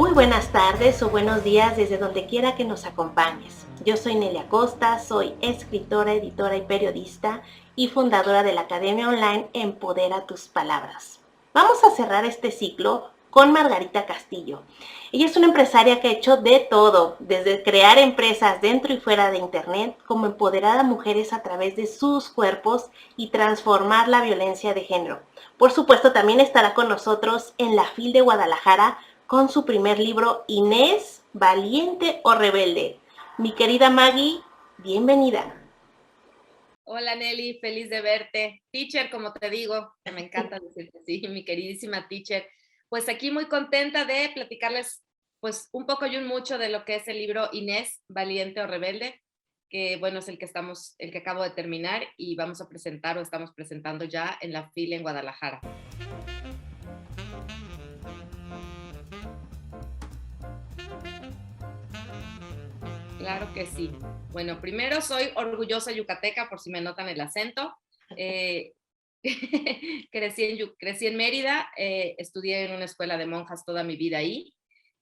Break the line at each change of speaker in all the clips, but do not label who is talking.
Muy buenas tardes o buenos días desde donde quiera que nos acompañes. Yo soy Nelia Costa, soy escritora, editora y periodista y fundadora de la Academia Online Empodera tus Palabras. Vamos a cerrar este ciclo con Margarita Castillo. Ella es una empresaria que ha hecho de todo, desde crear empresas dentro y fuera de Internet, como empoderar a mujeres a través de sus cuerpos y transformar la violencia de género. Por supuesto, también estará con nosotros en la FIL de Guadalajara con su primer libro, Inés, Valiente o Rebelde. Mi querida Maggie, bienvenida.
Hola Nelly, feliz de verte. Teacher, como te digo, que me encanta decirte así, mi queridísima teacher. Pues aquí muy contenta de platicarles pues un poco y un mucho de lo que es el libro Inés, Valiente o Rebelde, que bueno, es el que acabo de terminar y vamos a presentar o estamos presentando ya en la FIL en Guadalajara. Claro que sí. Bueno, primero soy orgullosa yucateca, por si me notan el acento. Eh, crecí en Mérida, estudié en una escuela de monjas toda mi vida ahí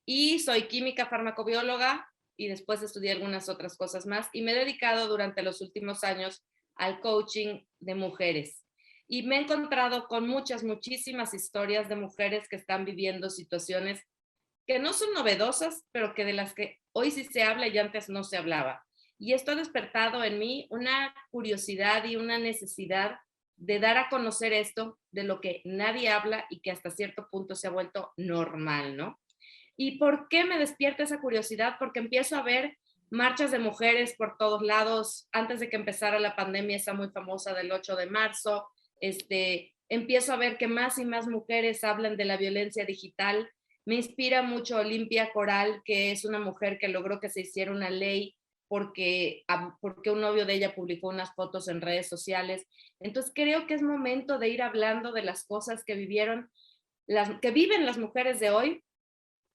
y soy química farmacobióloga y después estudié algunas otras cosas más y me he dedicado durante los últimos años al coaching de mujeres. Y me he encontrado con muchísimas historias de mujeres que están viviendo situaciones que no son novedosas, pero que de las que hoy sí se habla y antes no se hablaba. Y esto ha despertado en mí una curiosidad y una necesidad de dar a conocer esto de lo que nadie habla y que hasta cierto punto se ha vuelto normal, ¿no? ¿Y por qué me despierta esa curiosidad? Porque empiezo a ver marchas de mujeres por todos lados. Antes de que empezara la pandemia, esa muy famosa del 8 de marzo, empiezo a ver que más y más mujeres hablan de la violencia digital. Me inspira mucho Olimpia Coral, que es una mujer que logró que se hiciera una ley porque un novio de ella publicó unas fotos en redes sociales. Entonces creo que es momento de ir hablando de las cosas que que viven las mujeres de hoy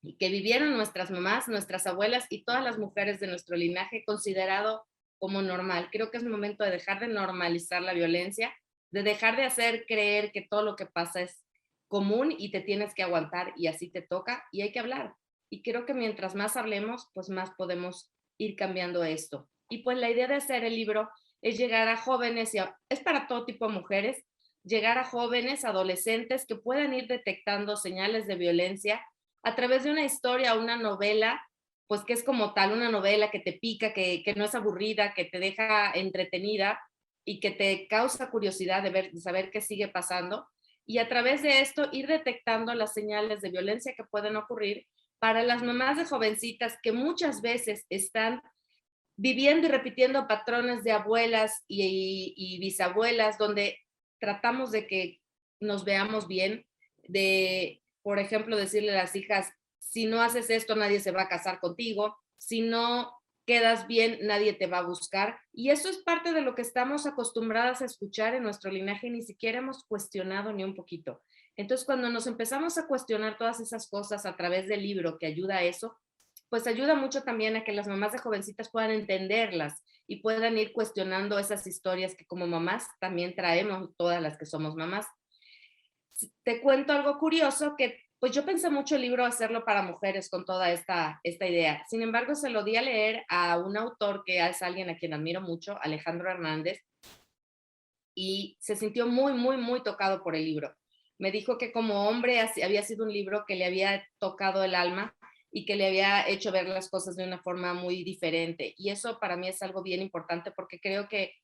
y que vivieron nuestras mamás, nuestras abuelas y todas las mujeres de nuestro linaje considerado como normal. Creo que es momento de dejar de normalizar la violencia, de dejar de hacer creer que todo lo que pasa es común y te tienes que aguantar y así te toca y hay que hablar. Y creo que mientras más hablemos, pues más podemos ir cambiando esto. Y pues la idea de hacer el libro es llegar a jóvenes, es para todo tipo de mujeres, llegar a jóvenes, adolescentes que puedan ir detectando señales de violencia a través de una historia, una novela, pues que es como tal una novela que te pica, que no es aburrida, que te deja entretenida y que te causa curiosidad de saber qué sigue pasando. Y a través de esto ir detectando las señales de violencia que pueden ocurrir para las mamás de jovencitas que muchas veces están viviendo y repitiendo patrones de abuelas y bisabuelas, donde tratamos de que nos veamos bien, de, por ejemplo, decirle a las hijas, si no haces esto, nadie se va a casar contigo, si no quedas bien, nadie te va a buscar. Y eso es parte de lo que estamos acostumbradas a escuchar en nuestro linaje y ni siquiera hemos cuestionado ni un poquito. Entonces, cuando nos empezamos a cuestionar todas esas cosas a través del libro que ayuda a eso, pues ayuda mucho también a que las mamás de jovencitas puedan entenderlas y puedan ir cuestionando esas historias que como mamás también traemos todas las que somos mamás. Te cuento algo curioso que pues yo pensé mucho el libro hacerlo para mujeres con toda esta idea. Sin embargo, se lo di a leer a un autor que es alguien a quien admiro mucho, Alejandro Hernández, y se sintió muy tocado por el libro. Me dijo que como hombre había sido un libro que le había tocado el alma y que le había hecho ver las cosas de una forma muy diferente. Y eso para mí es algo bien importante porque creo que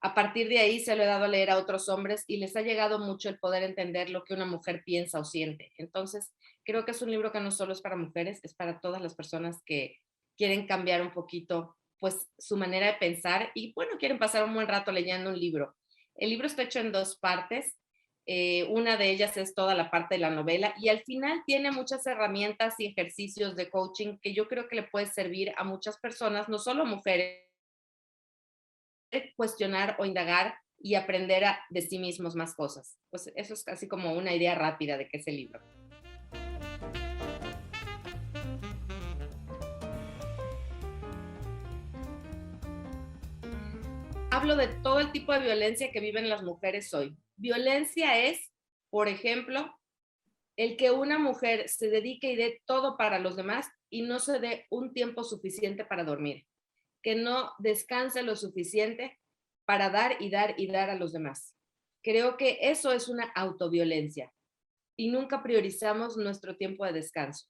a partir de ahí se lo he dado a leer a otros hombres y les ha llegado mucho el poder entender lo que una mujer piensa o siente. Entonces, creo que es un libro que no solo es para mujeres, es para todas las personas que quieren cambiar un poquito pues su manera de pensar y bueno, quieren pasar un buen rato leyendo un libro. El libro está hecho en dos partes. Una de ellas es toda la parte de la novela y al final tiene muchas herramientas y ejercicios de coaching que yo creo que le puede servir a muchas personas, no solo mujeres, cuestionar o indagar y aprender de sí mismos más cosas. Pues eso es casi como una idea rápida de qué es el libro. Hablo de todo el tipo de violencia que viven las mujeres hoy. Violencia es, por ejemplo, el que una mujer se dedique y dé todo para los demás y no se dé un tiempo suficiente para dormir, que no descanse lo suficiente para dar y dar y dar a los demás. Creo que eso es una autoviolencia y nunca priorizamos nuestro tiempo de descanso.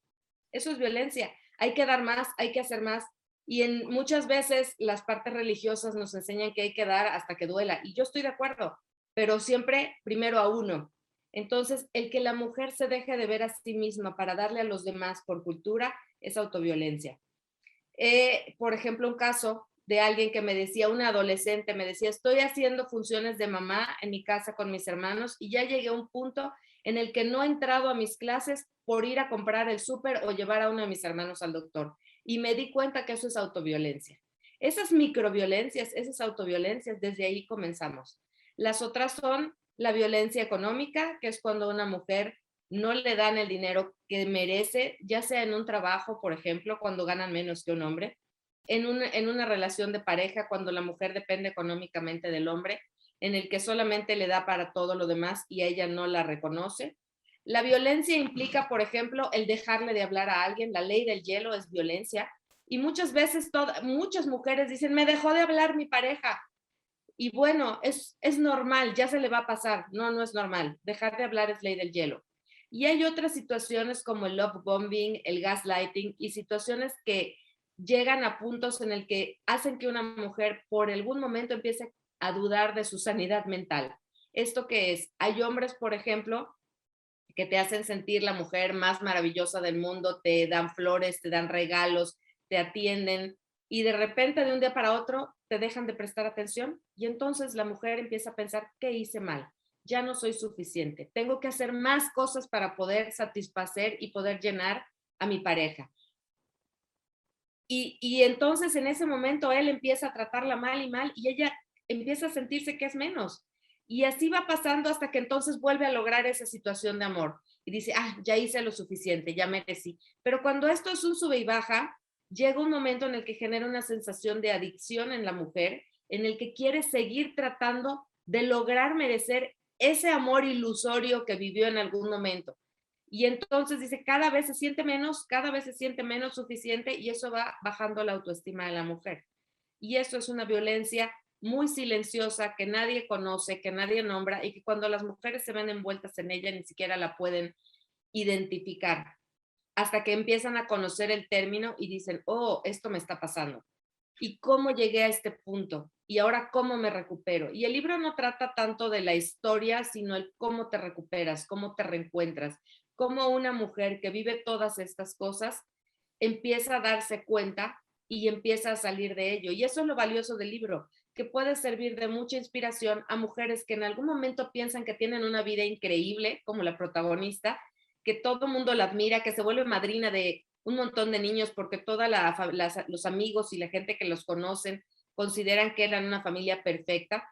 Eso es violencia. Hay que dar más, hay que hacer más. Y muchas veces las partes religiosas nos enseñan que hay que dar hasta que duela. Y yo estoy de acuerdo, pero siempre primero a uno. Entonces, el que la mujer se deje de ver a sí misma para darle a los demás por cultura es autoviolencia. Por ejemplo, un caso de alguien que me decía, una adolescente, me decía, estoy haciendo funciones de mamá en mi casa con mis hermanos y ya llegué a un punto en el que no he entrado a mis clases por ir a comprar el súper o llevar a uno de mis hermanos al doctor. Y me di cuenta que eso es autoviolencia. Esas microviolencias, esas autoviolencias, desde ahí comenzamos. Las otras son la violencia económica, que es cuando una mujer no le dan el dinero que merece, ya sea en un trabajo, por ejemplo, cuando ganan menos que un hombre, en una relación de pareja, cuando la mujer depende económicamente del hombre, en el que solamente le da para todo lo demás y ella no la reconoce. La violencia implica, por ejemplo, el dejarle de hablar a alguien. La ley del hielo es violencia. Y muchas veces muchas mujeres dicen, me dejó de hablar mi pareja. Y bueno, es normal, ya se le va a pasar. No, no es normal. Dejar de hablar es ley del hielo. Y hay otras situaciones como el love bombing, el gaslighting y situaciones que llegan a puntos en el que hacen que una mujer por algún momento empiece a dudar de su sanidad mental. ¿Esto qué es? Hay hombres, por ejemplo, que te hacen sentir la mujer más maravillosa del mundo, te dan flores, te dan regalos, te atienden y de repente de un día para otro te dejan de prestar atención y entonces la mujer empieza a pensar, ¿qué hice mal? Ya no soy suficiente, tengo que hacer más cosas para poder satisfacer y poder llenar a mi pareja. Y entonces en ese momento él empieza a tratarla mal y mal y ella empieza a sentirse que es menos. Y así va pasando hasta que entonces vuelve a lograr esa situación de amor y dice, ah, ya hice lo suficiente, ya merecí. Pero cuando esto es un sube y baja, llega un momento en el que genera una sensación de adicción en la mujer, en el que quiere seguir tratando de lograr merecer ese amor ilusorio que vivió en algún momento. Y entonces dice, cada vez se siente menos suficiente y eso va bajando la autoestima de la mujer. Y eso es una violencia muy silenciosa que nadie conoce, que nadie nombra y que cuando las mujeres se ven envueltas en ella ni siquiera la pueden identificar hasta que empiezan a conocer el término y dicen, oh, esto me está pasando. ¿Y cómo llegué a este punto? ¿Y ahora cómo me recupero? Y el libro no trata tanto de la historia, sino el cómo te recuperas, cómo te reencuentras, cómo una mujer que vive todas estas cosas empieza a darse cuenta y empieza a salir de ello. Y eso es lo valioso del libro, que puede servir de mucha inspiración a mujeres que en algún momento piensan que tienen una vida increíble, como la protagonista, que todo el mundo la admira, que se vuelve madrina de un montón de niños porque todos los amigos y la gente que los conocen consideran que eran una familia perfecta,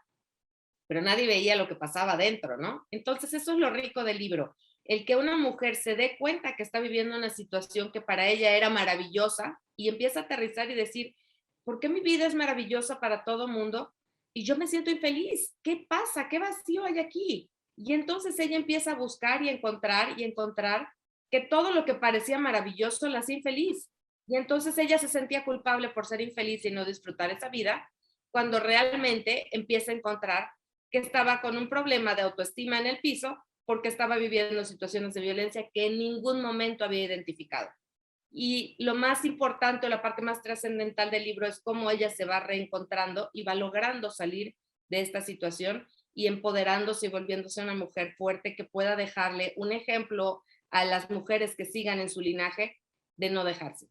pero nadie veía lo que pasaba adentro, ¿no? Entonces eso es lo rico del libro, el que una mujer se dé cuenta que está viviendo una situación que para ella era maravillosa y empieza a aterrizar y decir, ¿por qué mi vida es maravillosa para todo mundo y yo me siento infeliz? ¿Qué pasa? ¿Qué vacío hay aquí? Y entonces ella empieza a buscar y encontrar que todo lo que parecía maravilloso la hacía infeliz. Y entonces ella se sentía culpable por ser infeliz y no disfrutar esa vida, cuando realmente empieza a encontrar que estaba con un problema de autoestima en el piso porque estaba viviendo situaciones de violencia que en ningún momento había identificado. Y lo más importante, la parte más trascendental del libro es cómo ella se va reencontrando y va logrando salir de esta situación y empoderándose y volviéndose una mujer fuerte que pueda dejarle un ejemplo a las mujeres que sigan en su linaje de no dejarse.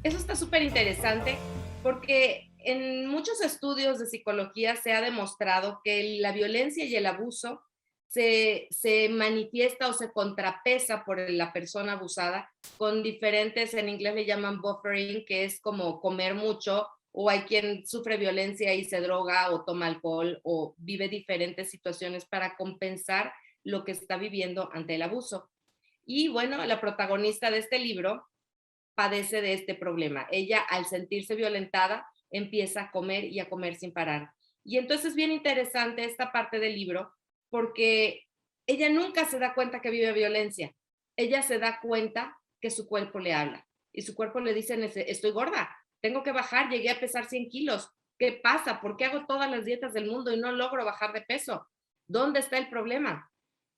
Eso está súper interesante porque en muchos estudios de psicología se ha demostrado que la violencia y el abuso se manifiesta o se contrapesa por la persona abusada con diferentes, en inglés le llaman buffering, que es como comer mucho, o hay quien sufre violencia y se droga o toma alcohol o vive diferentes situaciones para compensar lo que está viviendo ante el abuso. Y bueno, la protagonista de este libro padece de este problema. Ella, al sentirse violentada, empieza a comer y a comer sin parar. Y entonces es bien interesante esta parte del libro porque ella nunca se da cuenta que vive violencia. Ella se da cuenta que su cuerpo le habla y su cuerpo le dice, estoy gorda, tengo que bajar, llegué a pesar 100 kilos. ¿Qué pasa? ¿Por qué hago todas las dietas del mundo y no logro bajar de peso? ¿Dónde está el problema?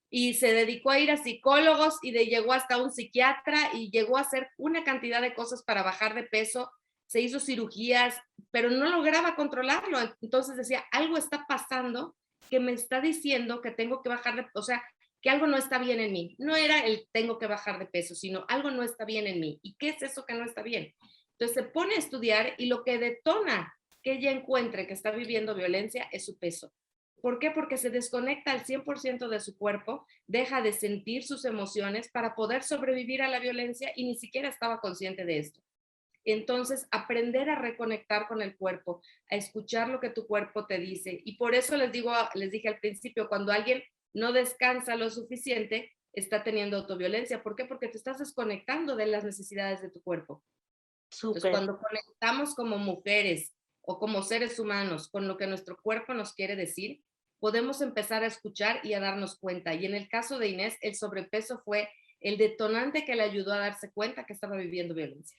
Y se dedicó a ir a psicólogos y llegó hasta un psiquiatra y llegó a hacer una cantidad de cosas para bajar de peso, se hizo cirugías, pero no lograba controlarlo. Entonces decía, algo está pasando que me está diciendo que tengo que bajar de, o sea, que algo no está bien en mí. No era el tengo que bajar de peso, sino algo no está bien en mí. ¿Y qué es eso que no está bien? Entonces se pone a estudiar y lo que detona que ella encuentre que está viviendo violencia es su peso. ¿Por qué? Porque se desconecta al 100% de su cuerpo, deja de sentir sus emociones para poder sobrevivir a la violencia y ni siquiera estaba consciente de esto. Entonces, aprender a reconectar con el cuerpo, a escuchar lo que tu cuerpo te dice. Y por eso les dije al principio, cuando alguien no descansa lo suficiente, está teniendo autoviolencia. ¿Por qué? Porque te estás desconectando de las necesidades de tu cuerpo. Entonces,
Súper.
cuando conectamos como mujeres o como seres humanos con lo que nuestro cuerpo nos quiere decir, podemos empezar a escuchar y a darnos cuenta. Y en el caso de Inés, el sobrepeso fue el detonante que le ayudó a darse cuenta que estaba viviendo violencia.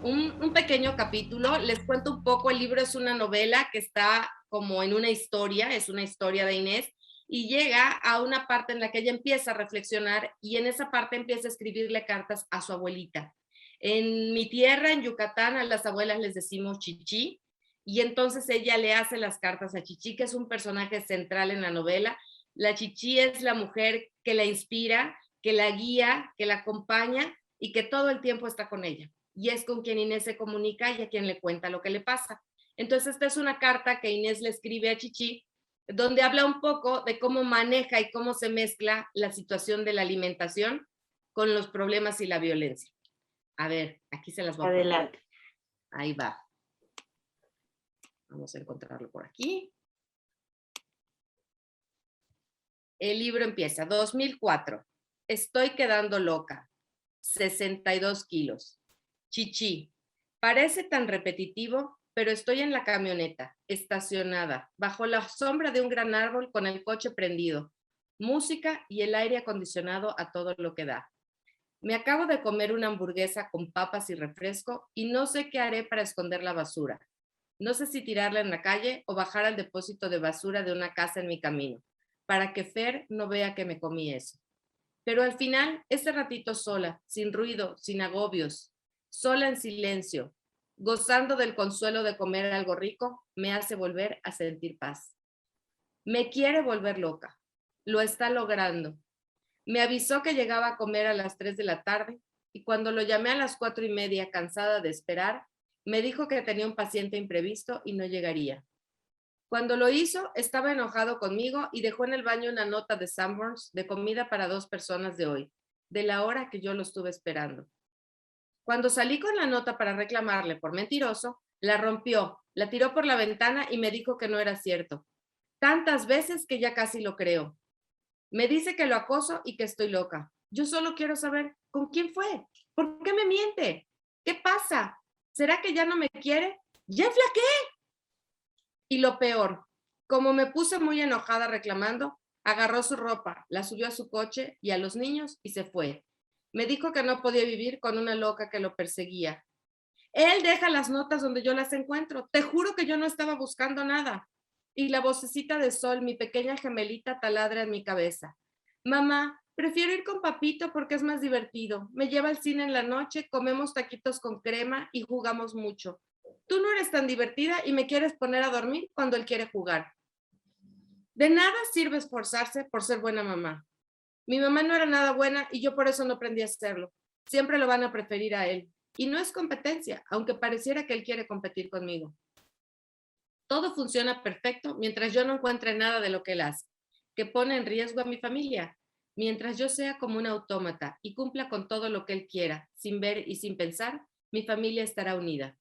Un pequeño capítulo, les cuento un poco, el libro es una novela que está como en una historia, es una historia de Inés, y llega a una parte en la que ella empieza a reflexionar y en esa parte empieza a escribirle cartas a su abuelita. En mi tierra, en Yucatán, a las abuelas les decimos chichi, y entonces ella le hace las cartas a Chichi, que es un personaje central en la novela. La chichi es la mujer que la inspira, que la guía, que la acompaña y que todo el tiempo está con ella. Y es con quien Inés se comunica y a quien le cuenta lo que le pasa. Entonces, esta es una carta que Inés le escribe a Chichi, donde habla un poco de cómo maneja y cómo se mezcla la situación de la alimentación con los problemas y la violencia. A ver, aquí se las voy a poner.
Adelante.
Ahí va. Vamos a encontrarlo por aquí. El libro empieza, 2004. Estoy quedando loca. 62 kilos. Chichi, parece tan repetitivo, pero estoy en la camioneta, estacionada, bajo la sombra de un gran árbol con el coche prendido, música y el aire acondicionado a todo lo que da. Me acabo de comer una hamburguesa con papas y refresco y no sé qué haré para esconder la basura. No sé si tirarla en la calle o bajar al depósito de basura de una casa en mi camino, para que Fer no vea que me comí eso. Pero al final, ese ratito sola, sin ruido, sin agobios, sola en silencio, gozando del consuelo de comer algo rico, me hace volver a sentir paz. Me quiere volver loca. Lo está logrando. Me avisó que llegaba a comer a las 3 de la tarde y cuando lo llamé a las 4:30, cansada de esperar, me dijo que tenía un paciente imprevisto y no llegaría. Cuando lo hizo, estaba enojado conmigo y dejó en el baño una nota de Sanborns de comida para 2 personas de hoy, de la hora que yo lo estuve esperando. Cuando salí con la nota para reclamarle por mentiroso, la rompió, la tiró por la ventana y me dijo que no era cierto. Tantas veces que ya casi lo creo. Me dice que lo acoso y que estoy loca. Yo solo quiero saber con quién fue. ¿Por qué me miente? ¿Qué pasa? ¿Será que ya no me quiere? ¡Ya flaqué! Y lo peor, como me puse muy enojada reclamando, agarró su ropa, la subió a su coche y a los niños y se fue. Me dijo que no podía vivir con una loca que lo perseguía. Él deja las notas donde yo las encuentro. Te juro que yo no estaba buscando nada. Y la vocecita de Sol, mi pequeña gemelita, taladra en mi cabeza. Mamá, prefiero ir con papito porque es más divertido. Me lleva al cine en la noche, comemos taquitos con crema y jugamos mucho. Tú no eres tan divertida y me quieres poner a dormir cuando él quiere jugar. De nada sirve esforzarse por ser buena mamá. Mi mamá no era nada buena y yo por eso no aprendí a hacerlo. Siempre lo van a preferir a él. Y no es competencia, aunque pareciera que él quiere competir conmigo. Todo funciona perfecto mientras yo no encuentre nada de lo que él hace, que pone en riesgo a mi familia. Mientras yo sea como un autómata y cumpla con todo lo que él quiera, sin ver y sin pensar, mi familia estará unida.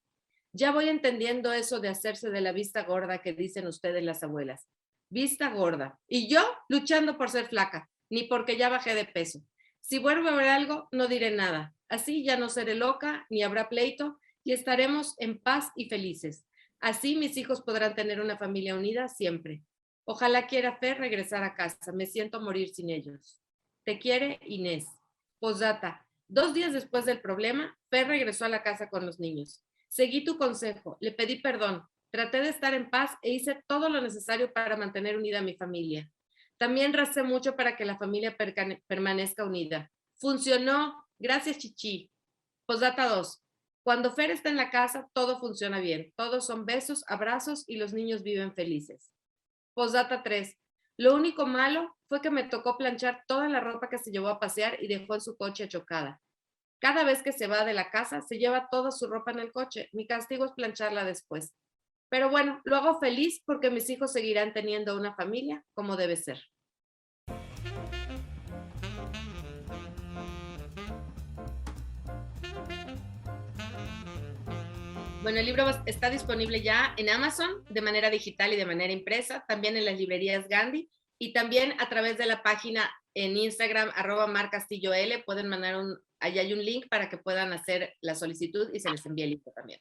Ya voy entendiendo eso de hacerse de la vista gorda que dicen ustedes las abuelas. Vista gorda. Y yo luchando por ser flaca, ni porque ya bajé de peso. Si vuelvo a ver algo, no diré nada. Así ya no seré loca, ni habrá pleito, y estaremos en paz y felices. Así mis hijos podrán tener una familia unida siempre. Ojalá quiera Fer regresar a casa. Me siento morir sin ellos. Te quiere Inés. Posdata. 2 días después del problema, Fer regresó a la casa con los niños. Seguí tu consejo, le pedí perdón, traté de estar en paz e hice todo lo necesario para mantener unida a mi familia. También recé mucho para que la familia permanezca unida. Funcionó. Gracias, Chichi. Postdata 2. Cuando Fer está en la casa, todo funciona bien. Todos son besos, abrazos y los niños viven felices. Postdata 3. Lo único malo fue que me tocó planchar toda la ropa que se llevó a pasear y dejó en su coche chocada. Cada vez que se va de la casa, se lleva toda su ropa en el coche. Mi castigo es plancharla después. Pero bueno, lo hago feliz porque mis hijos seguirán teniendo una familia como debe ser. Bueno, el libro está disponible ya en Amazon de manera digital y de manera impresa, también en las librerías Gandhi y también a través de la página en Instagram @marcastillol pueden mandar allá hay un link para que puedan hacer la solicitud y se les envíe el libro también.